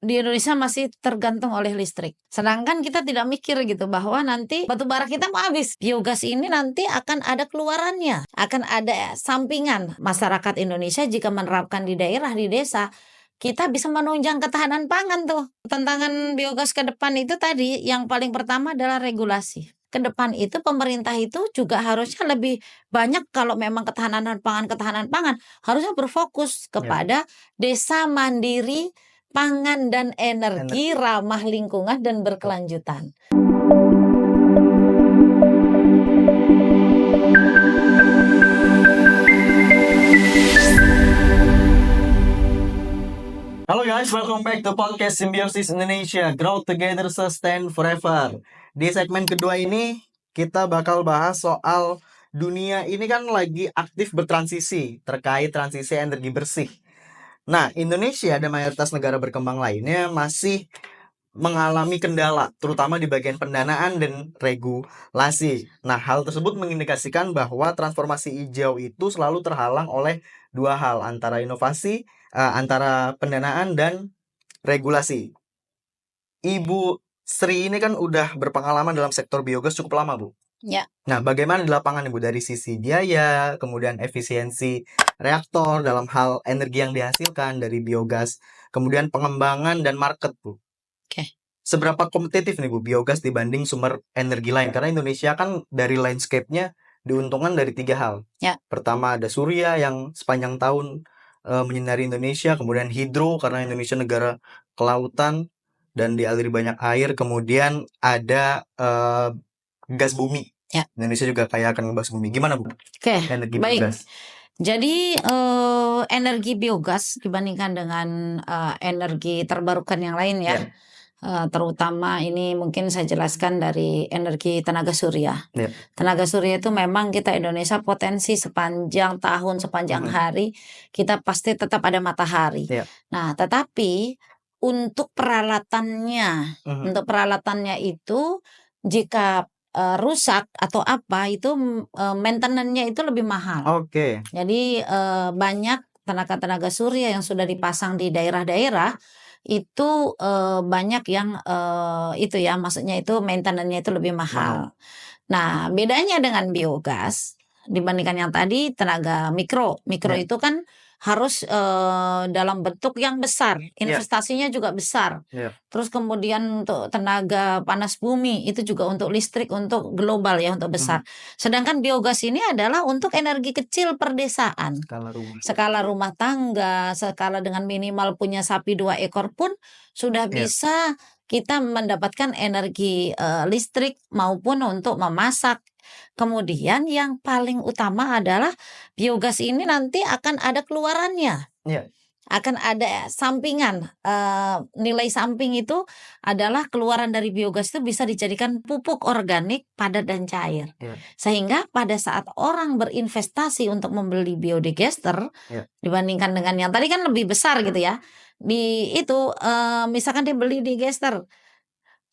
di Indonesia masih tergantung oleh listrik. Sedangkan kita tidak mikir gitu bahwa nanti batu bara kita mau habis. Biogas ini nanti akan ada keluarannya, akan ada sampingan. Masyarakat Indonesia jika menerapkan di daerah, di desa, kita bisa menunjang ketahanan pangan tuh. Tantangan biogas ke depan itu tadi yang paling pertama adalah regulasi. Ke depan itu pemerintah itu juga harusnya lebih banyak kalau memang ketahanan pangan harusnya berfokus kepada desa mandiri pangan dan energi ramah lingkungan dan berkelanjutan. Halo guys, welcome back to podcast Symbiosis Indonesia, Grow Together Sustain Forever. Di segmen kedua ini kita bakal bahas soal dunia ini kan lagi aktif bertransisi terkait transisi energi bersih. Nah, Indonesia dan mayoritas negara berkembang lainnya masih mengalami kendala, terutama di bagian pendanaan dan regulasi. Nah, hal tersebut mengindikasikan bahwa transformasi hijau itu selalu terhalang oleh dua hal, antara inovasi, antara pendanaan dan regulasi. Ibu Sri ini kan udah berpengalaman dalam sektor biogas cukup lama, Bu. Ya. Nah, bagaimana di lapangan, Ibu, dari sisi biaya, kemudian efisiensi reaktor dalam hal energi yang dihasilkan dari biogas, kemudian pengembangan dan market, Bu? Oke. Seberapa kompetitif nih, Bu, biogas dibanding sumber energi lain? Karena Indonesia kan dari landscape-nya diuntungkan dari 3 hal. Ya. Pertama ada surya yang sepanjang tahun menyinari Indonesia, kemudian hidro karena Indonesia negara kelautan dan dialiri banyak air, kemudian ada gas bumi. Ya. Indonesia juga kaya akan gas bumi. Gimana, Bu? Oke, Energi baik. biogas. Jadi energi biogas dibandingkan dengan energi terbarukan yang lain ya. Terutama ini mungkin saya jelaskan dari energi tenaga surya. Tenaga surya itu memang kita Indonesia potensi sepanjang tahun, sepanjang hari kita pasti tetap ada matahari. Nah, tetapi untuk peralatannya itu jika rusak atau apa itu maintenance-nya itu lebih mahal. Oke. Jadi banyak tenaga surya yang sudah dipasang di daerah-daerah itu banyak yang itu ya, maksudnya itu maintenance-nya itu lebih mahal. Nah, bedanya dengan biogas dibandingkan yang tadi tenaga mikro itu kan harus dalam bentuk yang besar, investasinya juga besar. Terus kemudian untuk tenaga panas bumi itu juga untuk listrik, untuk global ya, untuk besar. Sedangkan biogas ini adalah untuk energi kecil perdesaan, skala rumah tangga, skala dengan minimal punya sapi 2 ekor pun sudah bisa kita mendapatkan energi listrik maupun untuk memasak. Kemudian yang paling utama adalah biogas ini nanti akan ada keluarannya. Akan ada sampingan, nilai samping itu adalah keluaran dari biogas itu bisa dijadikan pupuk organik padat dan cair. Sehingga pada saat orang berinvestasi untuk membeli biodigester dibandingkan dengan yang tadi kan lebih besar gitu ya. Di itu misalkan dia beli digester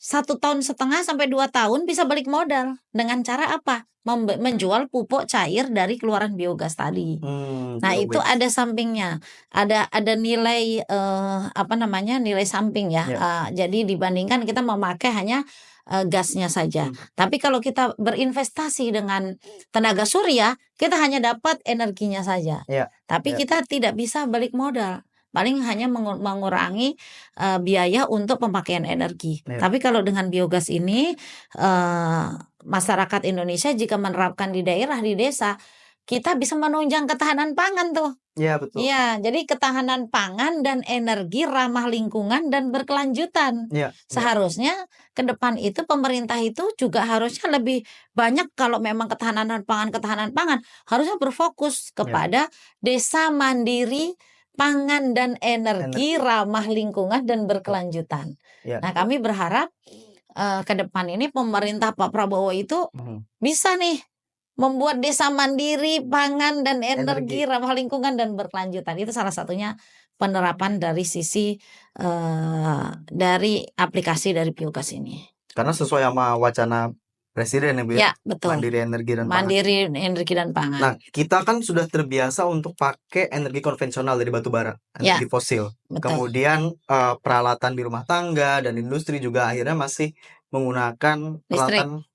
1,5 tahun sampai 2 tahun bisa balik modal. Dengan cara apa? Menjual pupuk cair dari keluaran biogas tadi. Nah, itu ada sampingnya. Ada nilai nilai samping ya. Jadi dibandingkan kita memakai hanya gasnya saja. Tapi kalau kita berinvestasi dengan tenaga surya, kita hanya dapat energinya saja. Tapi kita tidak bisa balik modal. Paling hanya mengurangi biaya untuk pemakaian energi. Tapi kalau dengan biogas ini masyarakat Indonesia jika menerapkan di daerah, di desa, kita bisa menunjang ketahanan pangan tuh. Iya, betul. Iya, jadi ketahanan pangan dan energi ramah lingkungan dan berkelanjutan. Seharusnya ke depan itu pemerintah itu juga harusnya lebih banyak kalau memang ketahanan pangan harusnya berfokus kepada desa mandiri pangan dan energi ramah lingkungan dan berkelanjutan. Nah, kami berharap ke depan ini pemerintah Pak Prabowo itu bisa nih membuat desa mandiri pangan dan energi ramah lingkungan dan berkelanjutan. Itu salah satunya penerapan dari sisi dari aplikasi dari biogas ini. Karena sesuai sama wacana Presiden ya Bu ya? Ya, betul. Mandiri energi dan pangan. Mandiri energi dan pangan. Nah, kita kan sudah terbiasa untuk pakai energi konvensional dari batu bara, Ya, energi fosil. betul. Kemudian peralatan di rumah tangga dan industri juga akhirnya masih menggunakan peralatan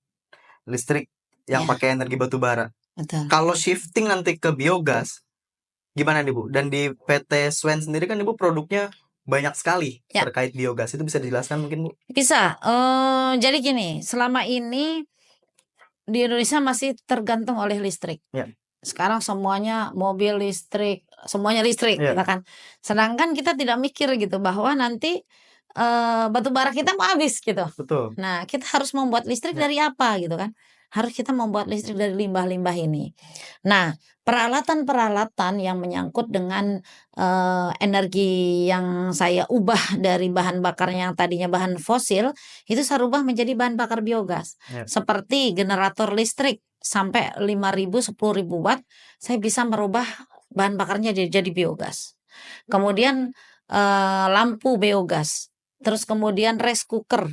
listrik yang Ya, pakai energi batu bara. betul. Kalau shifting nanti ke biogas, gimana nih Bu? Dan di PT Swen sendiri kan Ibu produknya banyak sekali Ya. terkait biogas. Itu bisa dijelaskan mungkin Bu? Bisa. Jadi gini, selama ini di Indonesia masih tergantung oleh listrik. Ya. Sekarang semuanya mobil listrik, semuanya listrik, Ya. gitu kan. Sedangkan kita tidak mikir gitu bahwa nanti batu bara kita mau habis gitu. Betul. Nah, kita harus membuat listrik Ya. dari apa gitu kan? Harus kita membuat listrik dari limbah-limbah ini. Nah, peralatan-peralatan yang menyangkut dengan energi yang saya ubah dari bahan bakar yang tadinya bahan fosil, itu saya ubah menjadi bahan bakar biogas. Ya. Seperti generator listrik sampai 5.000, 10.000 watt, saya bisa merubah bahan bakarnya jadi biogas. Kemudian lampu biogas. Terus kemudian rice cooker.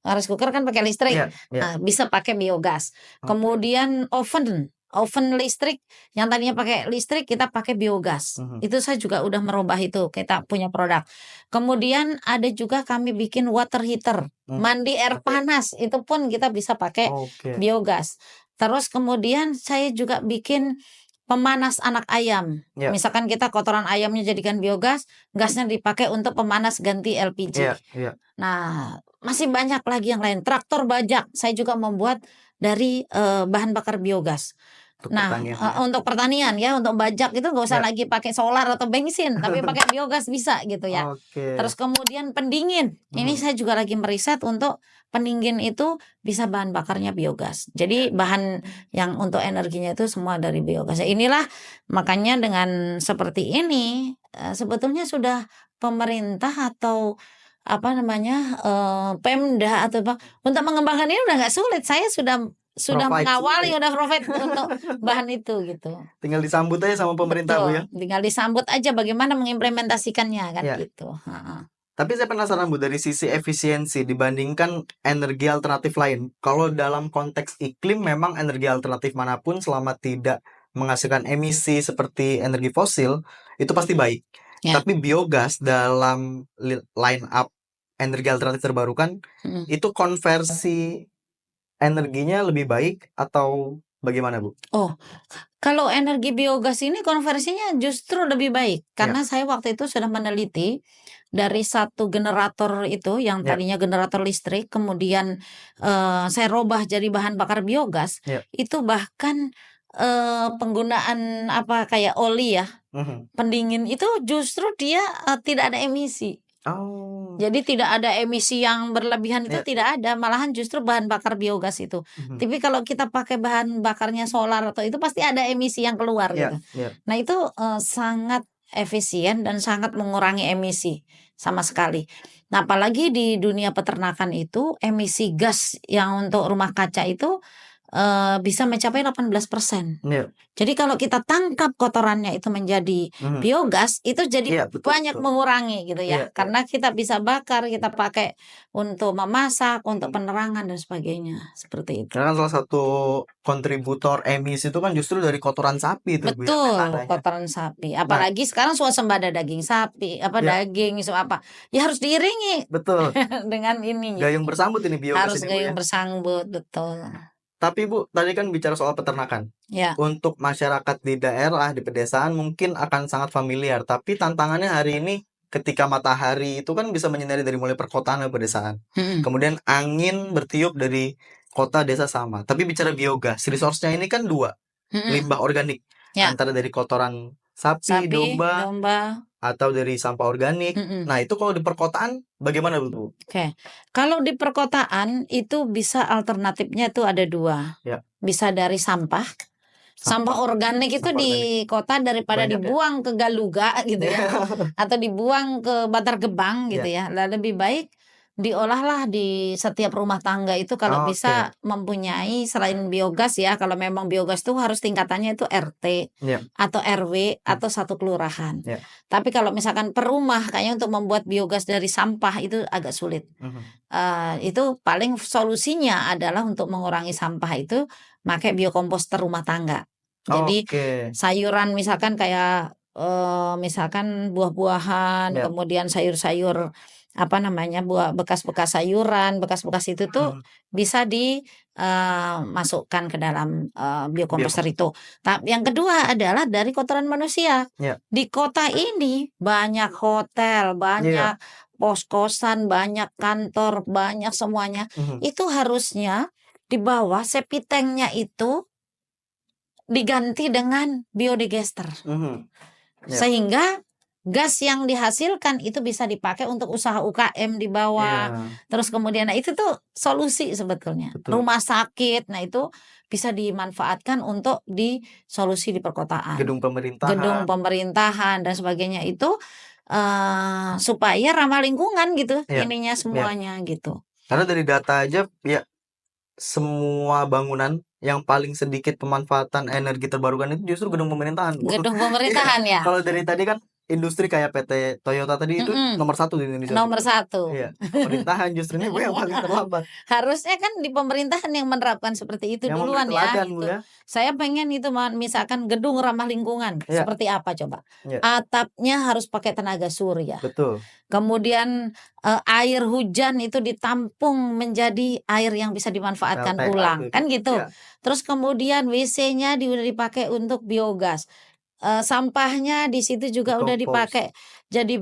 Rice cooker kan pakai listrik. Ya. Ya. Nah, bisa pakai biogas. Oke. Kemudian oven listrik yang tadinya pakai listrik kita pakai biogas. Itu saya juga udah merubah itu, kita punya produk. Kemudian ada juga kami bikin water heater, mandi air Oke. panas, itu pun kita bisa pakai Oke. biogas. Terus kemudian saya juga bikin pemanas anak ayam. Ya. Misalkan kita kotoran ayamnya jadikan biogas, gasnya dipakai untuk pemanas ganti LPG. Ya. Ya. Nah, masih banyak lagi yang lain. Traktor bajak saya juga membuat dari bahan bakar biogas. Untuk Nah, pertanian ya. untuk pertanian ya, untuk bajak itu nggak usah Ya. lagi pakai solar atau bensin, tapi pakai biogas bisa gitu ya. Oke. Terus kemudian pendingin, ini saya juga lagi meriset untuk pendingin itu bisa bahan bakarnya biogas. Jadi bahan yang untuk energinya itu semua dari biogas. Inilah makanya dengan seperti ini sebetulnya sudah pemerintah atau apa namanya Pemda atau apa untuk mengembangkan ini udah nggak sulit. Saya sudah Provide mengawali, sendiri. udah provide untuk bahan itu gitu. Tinggal disambut aja sama pemerintah Bu ya. Betul, tinggal disambut aja bagaimana mengimplementasikannya kan Ya. gitu. Tapi saya penasaran Bu, dari sisi efisiensi dibandingkan energi alternatif lain. Kalau dalam konteks iklim memang energi alternatif manapun selama tidak menghasilkan emisi seperti energi fosil itu pasti baik. Ya. Tapi biogas dalam line up energi alternatif terbarukan itu konversi energinya lebih baik atau bagaimana Bu? Oh, kalau energi biogas ini konversinya justru lebih baik karena saya waktu itu sudah meneliti dari satu generator itu yang Ya. tadinya generator listrik, kemudian saya robah jadi bahan bakar biogas, Ya. itu bahkan penggunaan apa kayak oli ya, pendingin itu justru dia tidak ada emisi. Oh. Jadi tidak ada emisi yang berlebihan itu Ya. tidak ada, malahan justru bahan bakar biogas itu. Tapi kalau kita pakai bahan bakarnya solar atau itu pasti ada emisi yang keluar Ya. gitu. Ya. Nah, itu sangat efisien dan sangat mengurangi emisi sama sekali. Nah, apalagi di dunia peternakan itu emisi gas yang untuk rumah kaca itu bisa mencapai 18%. Ya. Jadi kalau kita tangkap kotorannya itu menjadi biogas, itu jadi Iya, betul, banyak betul. mengurangi gitu Iya, ya. iya. Karena kita bisa bakar, kita pakai untuk memasak, untuk penerangan dan sebagainya. Seperti itu. Karena kan salah satu kontributor emisi itu kan justru dari kotoran sapi itu Bu ya, Betul, metananya. kotoran sapi. Apalagi sekarang swasembada daging sapi, Ya. daging itu apa. Ya harus diiringi Betul. dengan ini. Gayung bersambut ini biogas Harus ini Bu ya. gayung bersambut, betul. Tapi Bu, tadi kan bicara soal peternakan. Ya. Untuk masyarakat di daerah, di pedesaan mungkin akan sangat familiar. Tapi tantangannya hari ini ketika matahari itu kan bisa menyinari dari mulai perkotaan ke pedesaan. Kemudian angin bertiup dari kota desa sama. Tapi bicara biogas, resource-nya ini kan dua. Limbah organik. Ya. Antara dari kotoran sapi, domba, atau dari sampah organik. Nah, itu kalau di perkotaan bagaimana Bu? Oke. Kalau di perkotaan itu bisa alternatifnya itu ada dua. Ya. Bisa dari sampah. Sampah organik itu Sampah di kota daripada Banyak ya? dibuang ke Galuga gitu ya. Atau dibuang ke Bantar Gebang gitu ya. Lebih baik diolahlah di setiap rumah tangga itu kalau Oke. bisa mempunyai selain biogas ya, kalau memang biogas itu harus tingkatannya itu RT Iya. atau RW Hmm. atau satu kelurahan. Iya. Tapi kalau misalkan per rumah kayaknya untuk membuat biogas dari sampah itu agak sulit. Itu paling solusinya adalah untuk mengurangi sampah itu pakai biokomposter rumah tangga. Jadi Oke. sayuran misalkan kayak misalkan buah-buahan, Iya. kemudian sayur-sayur apa namanya bekas-bekas sayuran, bekas-bekas itu tuh bisa dimasukkan ke dalam biokomposter itu. Tapi yang kedua adalah dari kotoran manusia. Iya. Di kota ini banyak hotel, Iya. banyak pos-kosan, banyak kantor, banyak semuanya. Itu harusnya di bawah septic tanknya itu diganti dengan biodigester. Iya. Sehingga gas yang dihasilkan itu bisa dipakai untuk usaha UKM di bawah. Iya. Terus kemudian itu tuh solusi sebetulnya. Betul. Rumah sakit, nah itu bisa dimanfaatkan untuk di solusi di perkotaan. Gedung Gedung pemerintahan. pemerintahan dan sebagainya itu supaya ramah lingkungan gitu Iya. ininya Iya. semuanya gitu. Karena dari data aja ya semua bangunan yang paling sedikit pemanfaatan energi terbarukan itu justru gedung pemerintahan, Bu. Gedung Iya. pemerintahan ya. Kalau dari tadi kan industri kayak PT Toyota tadi itu nomor 1 di Indonesia. Nomor 1. Iya. Pemerintahan justru ini Bu yang paling terlambat. Harusnya kan di pemerintahan yang menerapkan seperti itu Yang duluan memberi ya. teladan, Bu, Gitu. ya. Saya pengen itu misalkan gedung ramah lingkungan. Iya. Seperti apa coba? Iya. Atapnya harus pakai tenaga surya. Betul. Kemudian air hujan itu ditampung menjadi air yang bisa dimanfaatkan LTA ulang. gitu. Kan gitu. Iya. Terus kemudian WC-nya udah dipakai untuk biogas. Sampahnya di situ juga udah Dikompos. dipakai jadi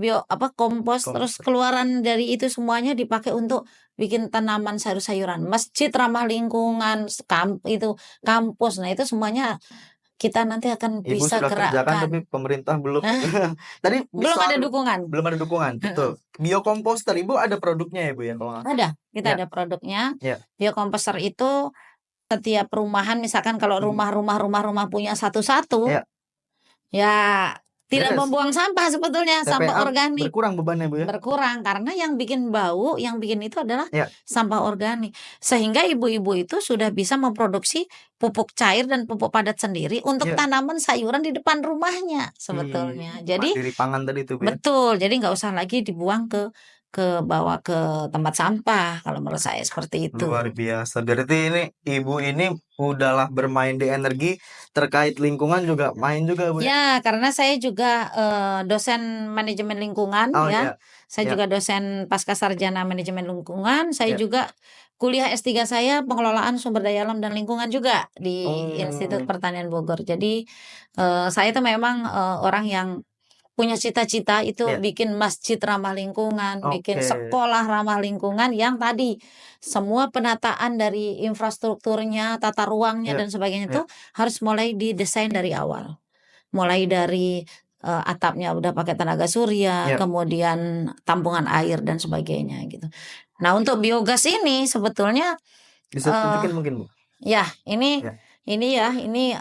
kompos. Terus keluaran dari itu semuanya dipakai untuk bikin tanaman sayur-sayuran. Masjid ramah lingkungan, itu kampus. Nah, itu semuanya kita nanti akan Ibu bisa sudah kerjakan tapi gerakkan. pemerintah belum. Tadi Belum ada dukungan. Belum ada dukungan, betul. Biokomposter Ibu ada produknya ya, Bu ya, kalau nggak? Ada, kita Ya. ada produknya. Ya. Biokomposter itu setiap perumahan misalkan kalau rumah punya satu-satu, Ya. ya tidak Beres. membuang sampah sebetulnya, sampah TPA organik. berkurang bebannya, Bu ya. Berkurang karena yang bikin bau, yang bikin itu adalah Ya. sampah organik. Sehingga ibu-ibu itu sudah bisa memproduksi pupuk cair dan pupuk padat sendiri untuk Ya. tanaman sayuran di depan rumahnya sebetulnya. Jadi Mandiri pangan tadi itu, Bu ya. betul, jadi nggak usah lagi dibuang bawa ke tempat sampah kalau menurut saya seperti itu. Luar biasa. Berarti ini Ibu ini udahlah bermain di energi terkait lingkungan juga main juga, Bu ya. Ya, karena saya juga dosen manajemen lingkungan Oh, ya. iya. Saya Ya. juga dosen pascasarjana manajemen lingkungan. Saya Ya. juga kuliah S3 saya pengelolaan sumber daya alam dan lingkungan juga di Institut Pertanian Bogor. Jadi saya itu memang orang yang punya cita-cita itu Ya. bikin masjid ramah lingkungan, bikin Oke. sekolah ramah lingkungan yang tadi semua penataan dari infrastrukturnya, tata ruangnya Ya. dan sebagainya Ya. itu harus mulai didesain dari awal. Mulai dari atapnya udah pakai tenaga surya, Ya. kemudian tampungan air dan sebagainya gitu. Nah, untuk biogas ini sebetulnya Bisa tunjukin mungkin, Bu. ya ini Ya. ini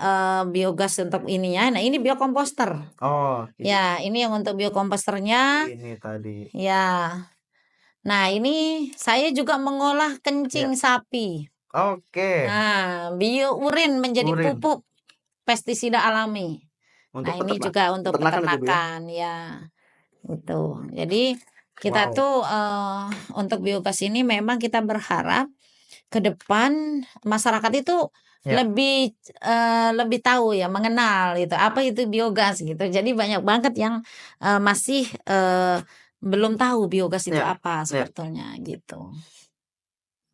biogas untuk ininya. Nah, ini biokomposter. Oh, Ya, ini yang untuk biokomposternya. ini tadi. Ya. Nah, ini saya juga mengolah kencing sapi. Oke. Nah, biourin menjadi Urin. pupuk pestisida alami. Untuk Nah, ini juga untuk peternakan itu, Bu ya. peternakan ya. Itu. Jadi kita Wow. tuh untuk biogas ini memang kita berharap ke depan masyarakat itu Ya. lebih tahu ya, mengenal gitu apa itu biogas gitu. Jadi banyak banget yang masih belum tahu biogas itu Ya. apa Ya. sebetulnya gitu.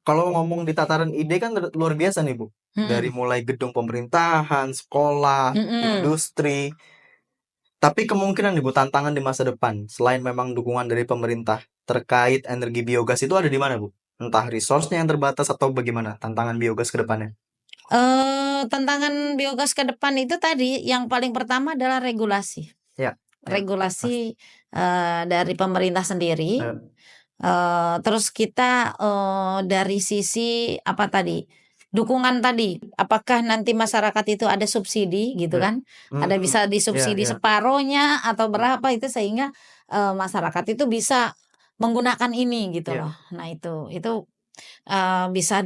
Kalau ngomong di tataran ide kan luar biasa nih, Bu. Dari mulai gedung pemerintahan, sekolah, industri. Tapi kemungkinan nih, Bu, tantangan di masa depan selain memang dukungan dari pemerintah terkait energi biogas itu ada di mana, Bu? Entah resource-nya yang terbatas atau bagaimana tantangan biogas ke depannya? Tantangan biogas ke depan itu tadi yang paling pertama adalah regulasi. Ya. Regulasi dari pemerintah sendiri. Terus kita dari sisi apa tadi? Dukungan tadi, apakah nanti masyarakat itu ada subsidi gitu kan? Ada bisa disubsidi separohnya atau berapa itu sehingga masyarakat itu bisa menggunakan ini gitu Iya. loh. Nah itu bisa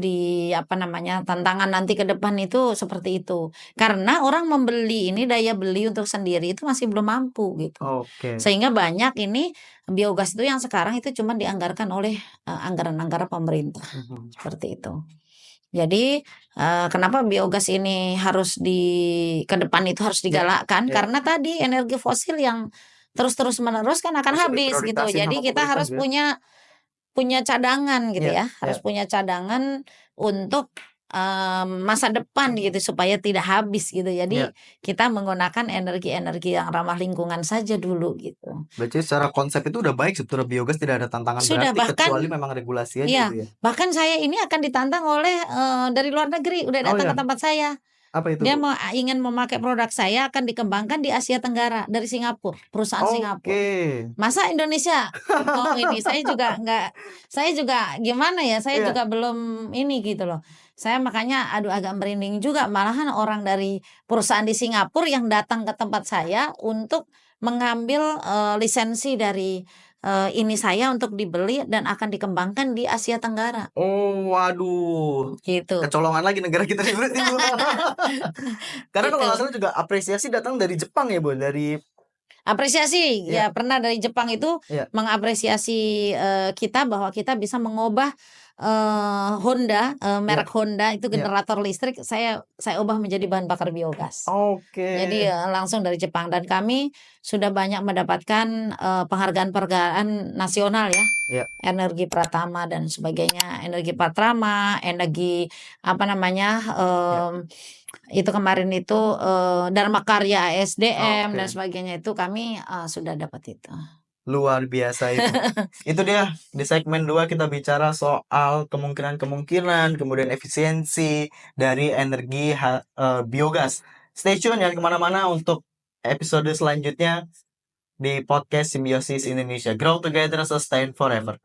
tantangan nanti ke depan itu seperti itu. Karena orang membeli ini, daya beli untuk sendiri itu masih belum mampu gitu. Oke. Sehingga banyak ini biogas itu yang sekarang itu cuma dianggarkan oleh, anggaran-anggaran pemerintah, Mhm. seperti itu. Jadi, kenapa biogas ini harus ke depan itu harus Iya, digalakkan, iya. karena tadi energi fosil yang terus-terus menerus kan akan Harusnya habis gitu. diprioritasin Jadi sama kita pemerintah harus gitu ya? punya cadangan gitu Iya, ya, iya. harus punya cadangan untuk, masa depan gitu supaya tidak habis gitu. Iya. Jadi kita menggunakan energi-energi yang ramah lingkungan saja dulu gitu. Berarti secara konsep itu udah baik sebetulnya biogas tidak ada tantangan Sudah berarti kecuali bahkan memang regulasi aja iya, itu ya? bahkan saya ini akan ditantang oleh, dari luar negeri, udah Oh datang ke ya? tempat saya. Apa itu, Dia Bu? ingin memakai produk saya akan dikembangkan di Asia Tenggara dari Singapura, perusahaan Singapura. Oke. Masa Indonesia mau ini, saya juga gimana ya, saya Iya. juga belum ini gitu loh. Saya makanya aduh agak merinding juga, malahan orang dari perusahaan di Singapura yang datang ke tempat saya untuk mengambil, lisensi dari, ini saya untuk dibeli dan akan dikembangkan di Asia Tenggara, Oh, waduh. gitu. Kecolongan lagi negara kita nih berarti, Bu. Karena kalau nggak Gitu. salah juga apresiasi datang dari Jepang ya, Bu? Dari Apresiasi, iya, ya pernah dari Jepang itu iya, mengapresiasi, kita bahwa kita bisa mengubah, Honda, iya, merek Honda itu iya. generator listrik saya ubah menjadi bahan bakar biogas. Oke. Jadi, langsung dari Jepang dan kami sudah banyak mendapatkan, penghargaan-penghargaan nasional ya, Iya, Energi Pratama dan sebagainya, Energi Patrama, Energi apa namanya, iya. itu kemarin itu, Dharma Karya ASDM dan Oke. sebagainya itu kami, sudah dapat itu. Luar biasa itu. Itu dia di segmen 2 kita bicara soal kemungkinan-kemungkinan, kemudian efisiensi dari energi biogas. Stay tune jangan kemana-mana untuk episode selanjutnya di podcast Simbiosis Indonesia. Grow together, sustain forever.